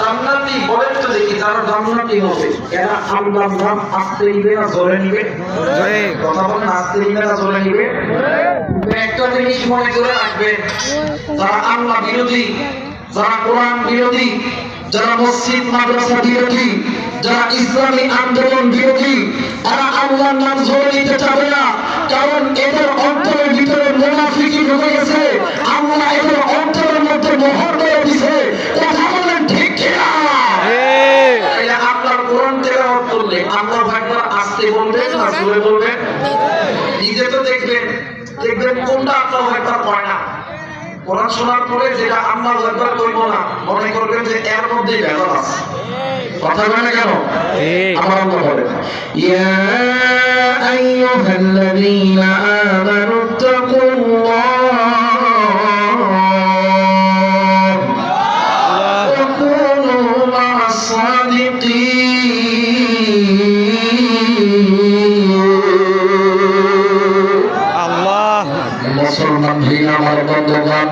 জান্নাতি বলেন তো দেখি, যারা জান্নাতি হবে এরা আল্লাহর নাম আস্তে নিবে না জোরে নিবে? কথা বলেন, আস্তে নিবে না জোরে নিবে? একটা জিনিস মনে করে রাখবেন, যারা আল্লাহ বিরোধী, যারা কোরআন বিরোধী, যারা মসজিদ মাদ্রাসা বিরোধী, যারা ইসলামী আন্দোলন বিরোধী, এরা আল্লাহর নাম জোরে নিতে চাবে না। কারণ এদের অন্তরের ভিতরে মুনাফিকি ঢুকে গেছে। আল্লাহ এদের অন্তরের মধ্যে মোহর করে দিয়েছে। কথা বলেন ঠিক কিনা? আপনার কোরআন তেলাওয়াত করলে আল্লাহু আকবার আস্তে বলবেন না জোরে বলবেন? নিজে তো দেখবেন কোনটা আল্লাহু আকবার পড়ে না। কোরআন শোনার পরে যেটা আল্লাহু আকবার বলবো না, মনে করবেন যে এর মধ্যেই ভেজাল আছে। কথা বলে না কেন? আমার আল্লাহ বলে, ইয়া আইয়ুহাল্লাযীনা আমানু তাকুল্লাহ ওয়া কুনু মা'আস সাদিকিন। আল্লাহ মুসলমান ভাই আমার বন্ধুগণ,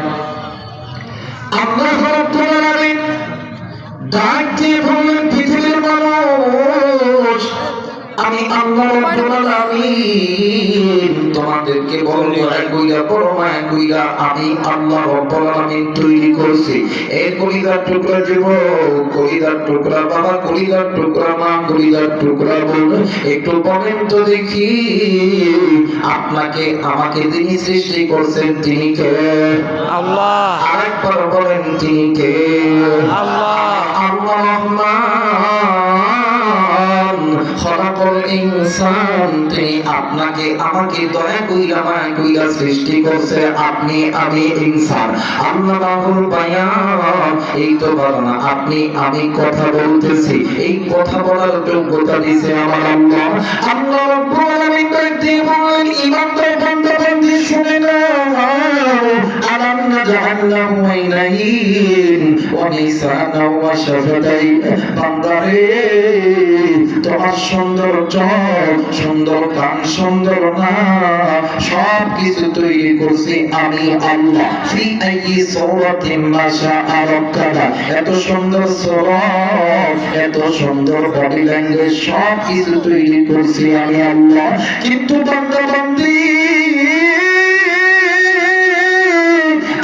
আল্লাহ রাব্বুল আলামিন ডাক দিয়ে বললেন, পৃথিবীর মানুষ, আমি আল্লাহ রাব্বুল আলামিন তোমাদেরকে বলবো একইয়া পরমা একইয়া আমি আল্লাহ রাব্বুল আলামিন তৈরি করছি। এই কলিজার টুকরা জীবন, কলিজার টুকরা বাবা, কলিজার টুকরা মা, কলিজার টুকরা বোন, একটু বলেন তো দেখি, আপনাকে আমাকে যিনি সৃষ্টি করছেন তিনি কে? আল্লাহ। আরেকবার বলেন তিনি কে? আল্লাহ। আল্লাহ রহমান খলাকাল ইনসান, তিনি আপনাকে আমাকে দয়া কইরা মায়া কইরা সৃষ্টি করছে। আপনি আমি ইনসান। আল্লাহুল বায়ান, এই তো বলো না আপনি আমি কথা বলতেছি, এই কথা বলার যোগ্যতা দিয়েছে আমার আল্লাহ। আল্লাহ রাব্বুল আলামিন কইতে বলেন, ইমানদার বান্দা বান্দি শুনে নাও, আলাম নাজআল লাহু আইনাইন ওয়া লিসানাও ওয়া শাফাতাইন। বান্দারে, তোমার সুন্দর চোখ, সুন্দর কান, সুন্দর নাক, সব কিছু তৈরি করছি আমি আল্লাহ। ফি আইয়ি সূরাতিন মা শাআ রাক্কাবা, এত সুন্দর সুরত, এত সুন্দর বডি ল্যাঙ্গুয়েজ, সব কিছু তৈরি করছি আমি আল্লাহ। কিন্তু বান্দা বান্দি,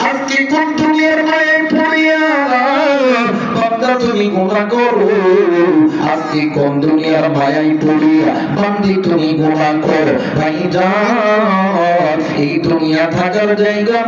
আজকে কোন দুনিয়ার মায়ের পড়িয়া বান্দা তুমি গুনাহ করো, আজকে কোন দুনিয়ার মায়ায় পড়িয়া বান্দি তুমি গুনাহ করো। ভাইজান, এই দুনিয়া থাকার জায়গা